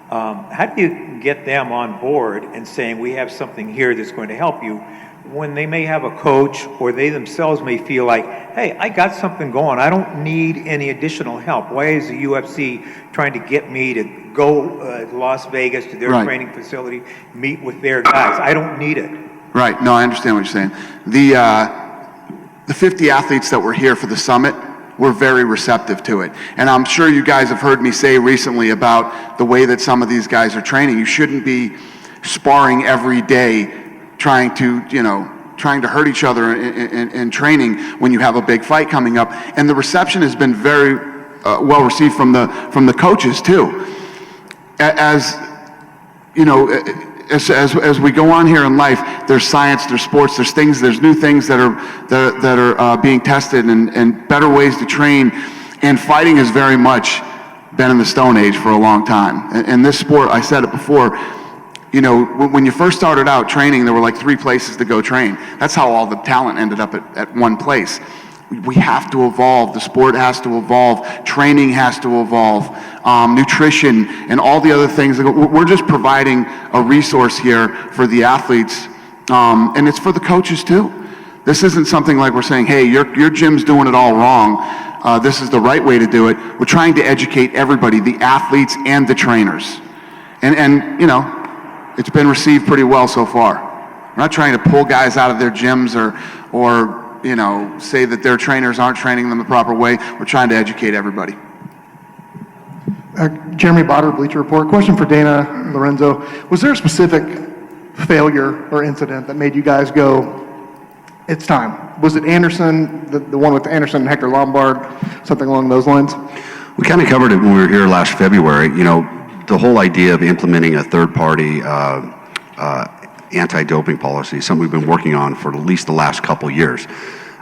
How do you get them on board and saying, we have something here that's going to help you, when they may have a coach or they themselves may feel like, hey, I got something going, I don't need any additional help. Why is the UFC trying to get me to go to Las Vegas to their Right. training facility, meet with their guys? I don't need it. Right. No, I understand what you're saying. The 50 athletes that were here for the summit were very receptive to it. And I'm sure you guys have heard me say recently about the way that some of these guys are training. You shouldn't be sparring every day trying to hurt each other in training when you have a big fight coming up. And the reception has been very well received from the coaches too. As you know, as we go on here in life, there's science, there's sports, there's new things that are being tested and better ways to train. And fighting has very much been in the Stone Age for a long time. And this sport, I said it before, you know, when you first started out training, there were like 3 places to go train. That's how all the talent ended up at one place. We have to evolve. The sport has to evolve. Training has to evolve. Nutrition and all the other things. We're just providing a resource here for the athletes, and it's for the coaches too. This isn't something like we're saying, hey, your gym's doing it all wrong. This is the right way to do it. We're trying to educate everybody, the athletes and the trainers. And you know, it's been received pretty well so far. We're not trying to pull guys out of their gyms or you know, say that their trainers aren't training them the proper way. We're trying to educate everybody. Jeremy Botter, Bleacher Report. Question for Dana Lorenzo. Was there a specific failure or incident that made you guys go, it's time? Was it Anderson, the one with Anderson and Hector Lombard, something along those lines? We kind of covered it when we were here last February. You know, the whole idea of implementing a third-party anti-doping policy is something we've been working on for at least the last couple years.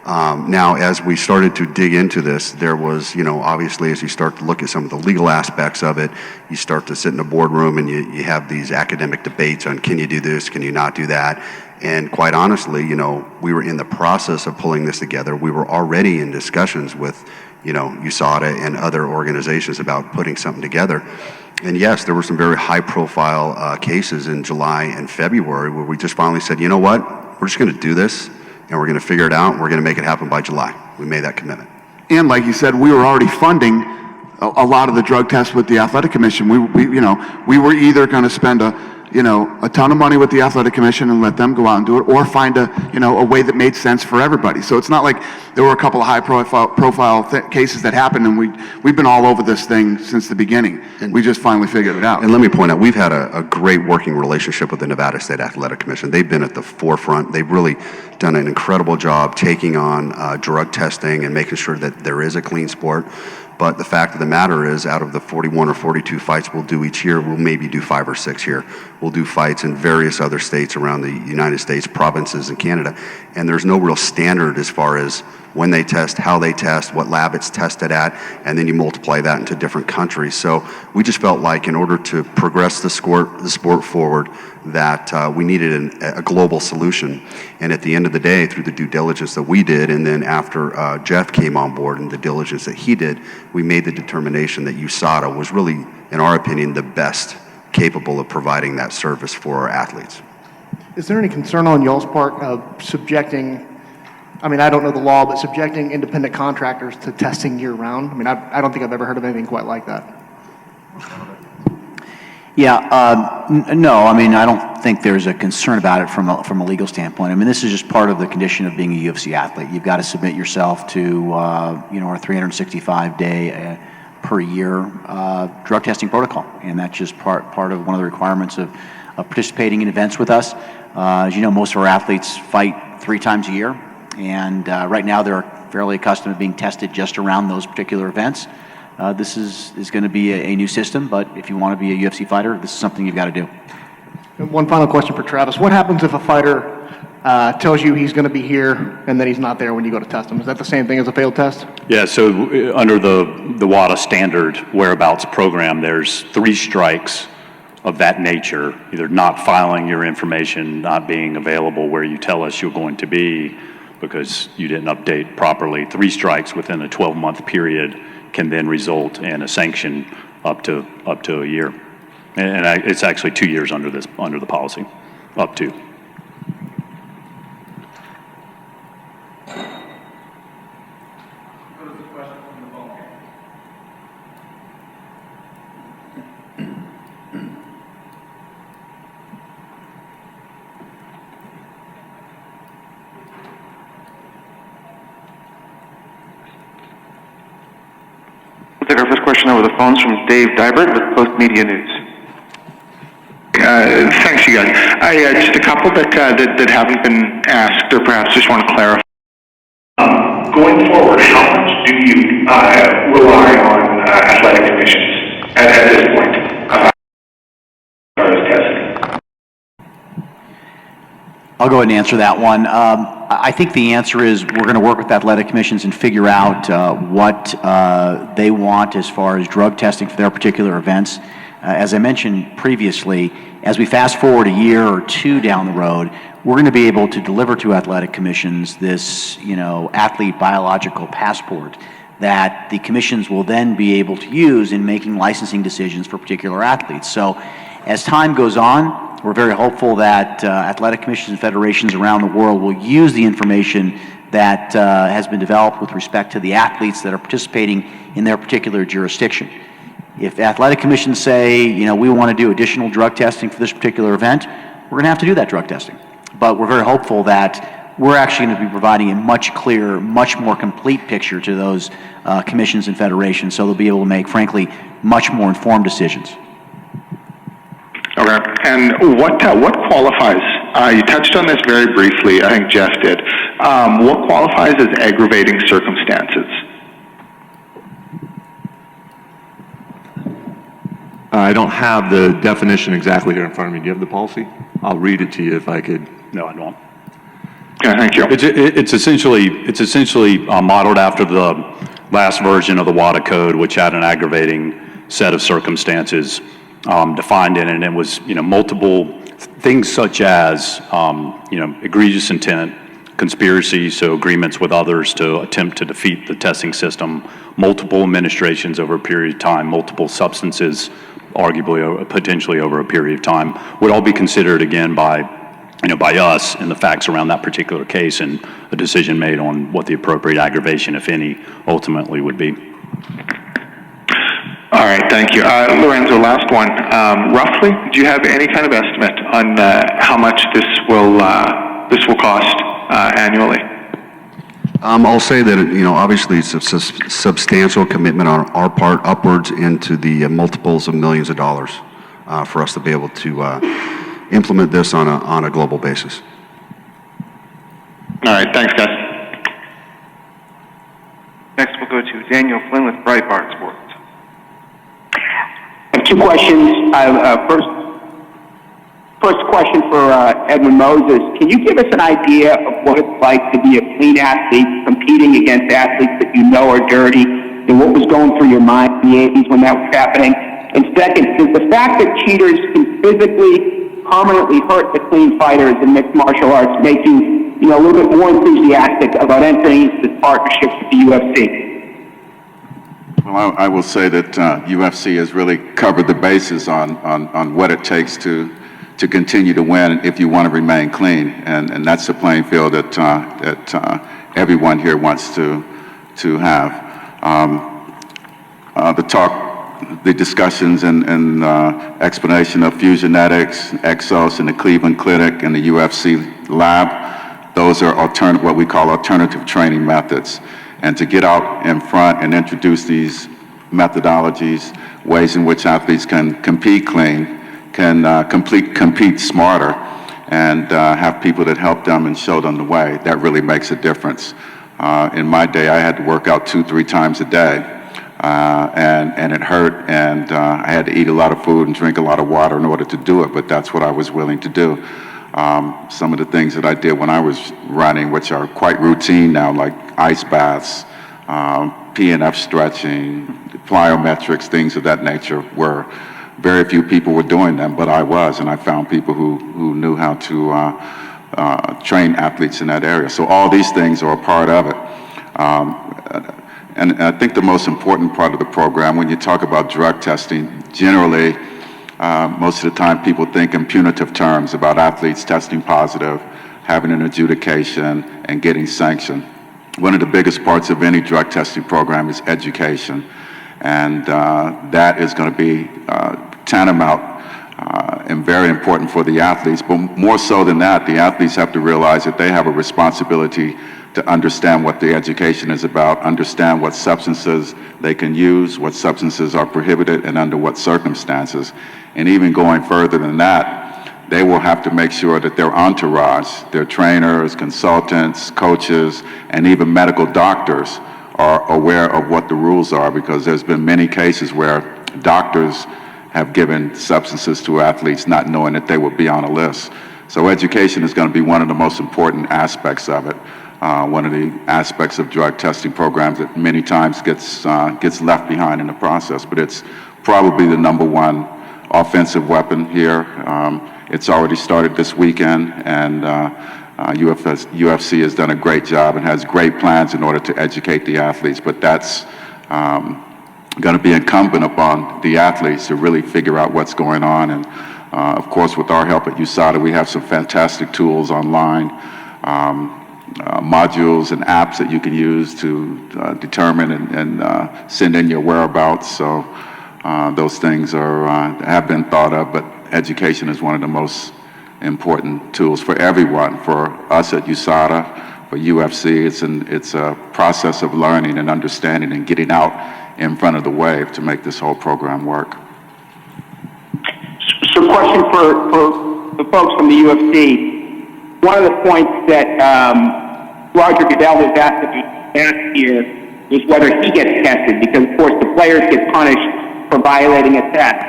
Now, as we started to dig into this, there was, you know, obviously as you start to look at some of the legal aspects of it, you start to sit in a boardroom and you have these academic debates on can you do this, can you not do that? And quite honestly, you know, we were in the process of pulling this together. We were already in discussions with, you know, USADA and other organizations about putting something together. And yes, there were some very high-profile cases in July and February where we just finally said, you know what, we're just going to do this, and we're going to figure it out, and we're going to make it happen by July. We made that commitment. And like you said, we were already funding a lot of the drug tests with the Athletic Commission. We were either going to spend a ton of money with the Athletic Commission and let them go out and do it, or find a way that made sense for everybody. So it's not like there were a couple of high-profile cases that happened, and we've been all over this thing since the beginning. And we just finally figured it out. And let me point out, we've had a great working relationship with the Nevada State Athletic Commission. They've been at the forefront. They've really done an incredible job taking on drug testing and making sure that there is a clean sport. But the fact of the matter is, out of the 41 or 42 fights we'll do each year, we'll maybe do 5 or 6 here. We'll do fights in various other states around the United States, provinces, and Canada. And there's no real standard as far as when they test, how they test, what lab it's tested at, and then you multiply that into different countries. So we just felt like in order to progress the sport forward, that we needed a global solution. And at the end of the day, through the due diligence that we did, and then after Jeff came on board and the diligence that he did, we made the determination that USADA was really, in our opinion, the best capable of providing that service for our athletes. Is there any concern on y'all's part of subjecting, I mean, I don't know the law, but subjecting independent contractors to testing year-round? I mean, I don't think I've ever heard of anything quite like that. Yeah, no, I mean, I don't think there's a concern about it from a legal standpoint. I mean, this is just part of the condition of being a UFC athlete. You've got to submit yourself to, our 365-day per year drug testing protocol, and that's just part of one of the requirements of participating in events with us. As you know, most of our athletes fight 3 times a year, and right now they're fairly accustomed to being tested just around those particular events. This is going to be a new system, but if you want to be a UFC fighter, this is something you've got to do. And one final question for Travis. What happens if a fighter tells you he's going to be here, and then he's not there when you go to test him. Is that the same thing as a failed test? Yeah, so under the WADA standard whereabouts program, there's 3 strikes of that nature, either not filing your information, not being available where you tell us you're going to be because you didn't update properly. 3 strikes within a 12-month period can then result in a sanction up to a year. And it's actually 2 years under the policy, up to. We'll take our first question over the phones from Dave Dybert with Post Media News. Thanks, you guys. Just a couple that haven't been asked, or perhaps just want to clarify. Going forward, how much do you rely on athletic commissions at this point? I'll go ahead and answer that one. I think the answer is we're going to work with athletic commissions and figure out what they want as far as drug testing for their particular events. As I mentioned previously, as we fast forward a year or 2 down the road, we're going to be able to deliver to athletic commissions this, athlete biological passport that the commissions will then be able to use in making licensing decisions for particular athletes. So as time goes on, we're very hopeful that athletic commissions and federations around the world will use the information that has been developed with respect to the athletes that are participating in their particular jurisdiction. If athletic commissions say, we want to do additional drug testing for this particular event, we're going to have to do that drug testing. But we're very hopeful that we're actually going to be providing a much clearer, much more complete picture to those commissions and federations, so they'll be able to make, frankly, much more informed decisions. Okay, and what qualifies? You touched on this very briefly, I think Jeff did. What qualifies as aggravating circumstances? I don't have the definition exactly here in front of me. Do you have the policy? I'll read it to you if I could. No, I don't. Okay, thank you. It's essentially modeled after the last version of the WADA code, which had an aggravating set of circumstances defined in it, and it was multiple things such as egregious intent, conspiracy, so agreements with others to attempt to defeat the testing system, multiple administrations over a period of time, multiple substances, arguably potentially over a period of time, would all be considered again by us and the facts around that particular case, and a decision made on what the appropriate aggravation, if any, ultimately would be. All right, thank you. Lorenzo, last one. Roughly, do you have any kind of estimate on how much this will cost annually? I'll say that, obviously it's a substantial commitment on our part upwards into the multiples of millions of dollars for us to be able to implement this on a global basis. All right, thanks, guys. Next, we'll go to Daniel Flynn with Breitbart Sports. I have 2 questions. First question for Edwin Moses. Can you give us an idea of what it's like to be a clean athlete competing against athletes that you know are dirty, and what was going through your mind in the 80s when that was happening? And second, does the fact that cheaters can physically permanently hurt the clean fighters in mixed martial arts make you, a little bit more enthusiastic about entering into this partnership with the UFC? Well, I will say that UFC has really covered the bases on what it takes to continue to win if you want to remain clean, and that's the playing field that everyone here wants to have. The discussions and explanation of Fusionetics, Exos, and the Cleveland Clinic and the UFC lab, those are what we call alternative training methods. And to get out in front and introduce these methodologies, ways in which athletes can compete clean, can compete smarter, and have people that help them and show them the way, that really makes a difference. In my day, I had to work out 2-3 times a day, and it hurt, and I had to eat a lot of food and drink a lot of water in order to do it, but that's what I was willing to do. Some of the things that I did when I was running, which are quite routine now, like ice baths, PNF stretching, plyometrics, things of that nature, where very few people were doing them, but I was, and I found people who knew how to train athletes in that area. So all these things are a part of it. And I think the most important part of the program, when you talk about drug testing, generally, most of the time people think in punitive terms about athletes testing positive, having an adjudication, and getting sanctioned. One of the biggest parts of any drug testing program is education, and that is going to be tantamount and very important for the athletes. But more so than that, the athletes have to realize that they have a responsibility to understand what the education is about, understand what substances they can use, what substances are prohibited, and under what circumstances. And even going further than that, they will have to make sure that their entourage, their trainers, consultants, coaches, and even medical doctors are aware of what the rules are, because there's been many cases where doctors have given substances to athletes not knowing that they would be on a list. So education is going to be one of the most important aspects of it. One of the aspects of drug testing programs that many times gets left behind in the process, but it's probably the #1 offensive weapon here. It's already started this weekend, and UFC has done a great job and has great plans in order to educate the athletes, but that's going to be incumbent upon the athletes to really figure out what's going on. And of course, with our help at USADA, we have some fantastic tools online, modules and apps that you can use to determine and send in your whereabouts. So those things have been thought of, but education is one of the most important tools for everyone. For us at USADA, for UFC, it's a process of learning and understanding and getting out in front of the wave to make this whole program work. So question for the folks from the UFC. One of the points that Roger Goodell was asked last year was whether he gets tested, because of course the players get punished for violating a test.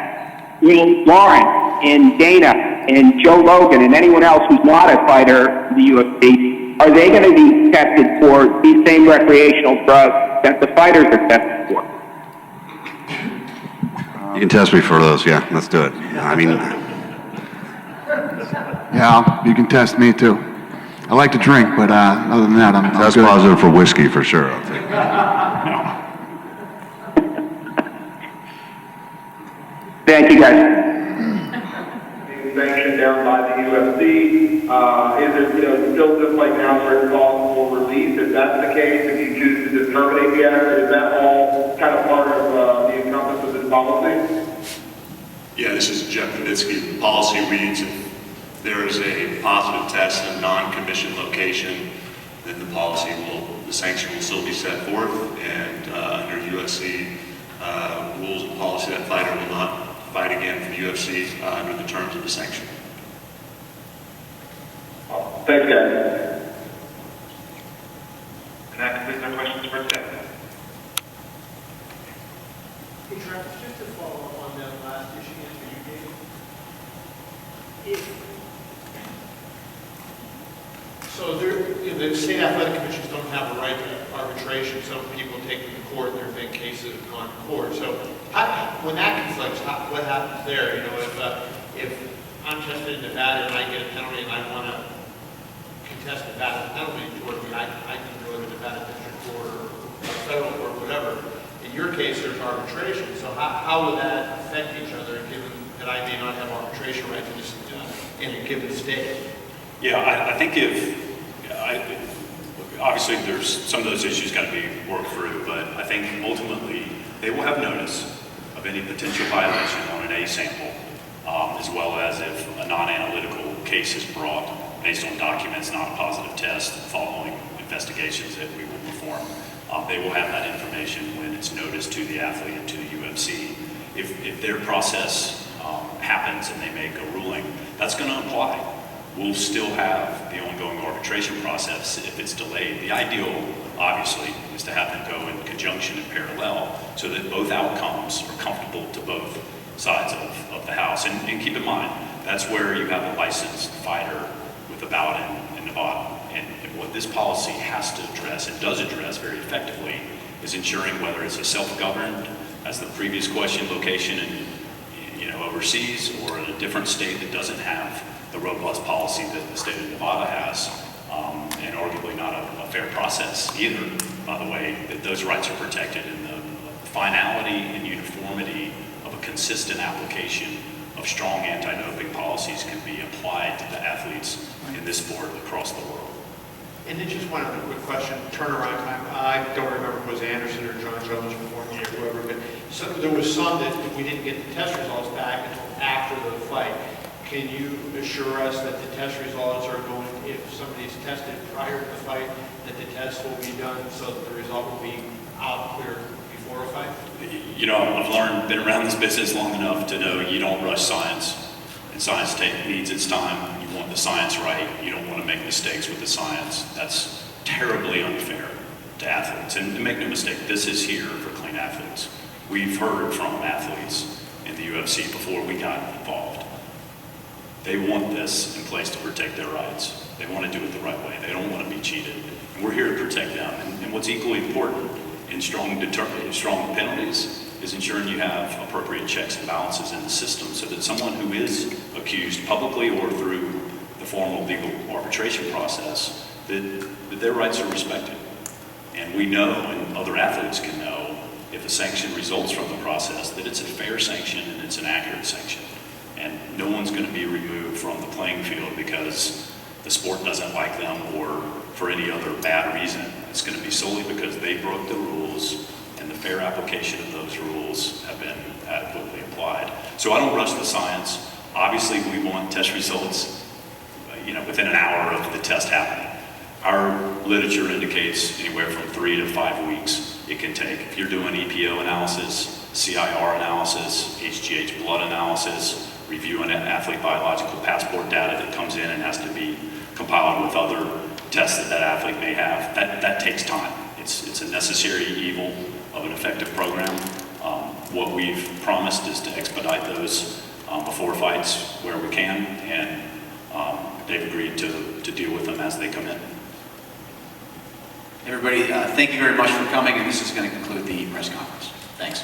Will Lawrence and Dana and Joe Logan and anyone else who's not a fighter in the UFC, are they going to be tested for these same recreational drugs that the fighters are tested for? You can test me for those, yeah, let's do it. I mean, Yeah, you can test me too. I like to drink, but other than that, I'm that's good. positive for whiskey for sure, I'll take it. Thank you, guys. Being sanctioned down by the UFC, is there, still just like now certain calls for release? If that's the case, if you choose to just terminate the act, is that all kind of part of the encompass of this policy? Yeah, this is Jeff Novitzky. The policy reads, if there is a positive test in a non-commissioned location, then the sanction will still be set forth, and under UFC rules and policy, that fighter will not fight again for the UFC under the terms of the sanction. Thanks, guys. And that completes our questions for today. Hey, Travis, just to follow up on that last issue answer you gave. So the state athletic commissions don't have a right to arbitration. Some people take them to court, and there have been cases that have gone to court. So when that conflicts, what happens there? If I'm tested in Nevada and I get a penalty and I want to contest Nevada penalty toward me, I can go to Nevada District Court or federal court, whatever. In your case, there's arbitration. So how would that affect each other, given that I may not have arbitration rights in a given state? Yeah, I think obviously there's some of those issues got to be worked through, but I think ultimately they will have notice of any potential violation on an A sample, as well as if a non-analytical case is brought based on documents, not a positive test, following investigations that we will perform. They will have that information when it's noticed to the athlete and to the UFC. If their process happens and they make a ruling, that's going to apply. We'll still have the ongoing arbitration process if it's delayed. The ideal, obviously, is to have them go in conjunction and parallel so that both outcomes are comfortable to both sides of the house. And keep in mind, That's where you have a licensed fighter with a bout in Nevada. And what this policy has to address, and does address very effectively, is ensuring whether it's a self-governed, as the previous question, location in, overseas, or in a different state that doesn't have the robust policy that the state of Nevada has, and arguably not a fair process either, by the way, that those rights are protected, and the finality and uniformity of a consistent application of strong anti-doping policies can be applied to the athletes in this sport across the world. And then just one other quick question, turnaround time. I don't remember if it was Anderson or John Jones before me or whoever, but there was some that we didn't get the test results back until after the fight. Can you assure us that the test results are going, if somebody's tested prior to the fight, that the test will be done so that the result will be out clear before a fight? I've been around this business long enough to know you don't rush science, and science needs its time. You want the science right. You don't want to make mistakes with the science. That's terribly unfair to athletes. And make no mistake, this is here for clean athletes. We've heard from athletes in the UFC before we got involved. They want this in place to protect their rights. They want to do it the right way. They don't want to be cheated. And we're here to protect them. And what's equally important in strong penalties is ensuring you have appropriate checks and balances in the system so that someone who is accused publicly or through the formal legal arbitration process, that their rights are respected. And we know, and other athletes can know, if a sanction results from the process, that it's a fair sanction and it's an accurate sanction. And no one's going to be removed from the playing field because the sport doesn't like them or for any other bad reason. It's going to be solely because they broke the rules, and the fair application of those rules have been adequately applied. So I don't rush the science. Obviously, we want test results, within an hour of the test happening. Our literature indicates anywhere from 3 to 5 weeks it can take. If you're doing EPO analysis, CIR analysis, HGH blood analysis, reviewing athlete biological passport data that comes in and has to be compiled with other tests that athlete may have, that takes time. It's a necessary evil of an effective program. What we've promised is to expedite those before fights where we can, and they've agreed to deal with them as they come in. Everybody, thank you very much for coming, and this is going to conclude the press conference. Thanks.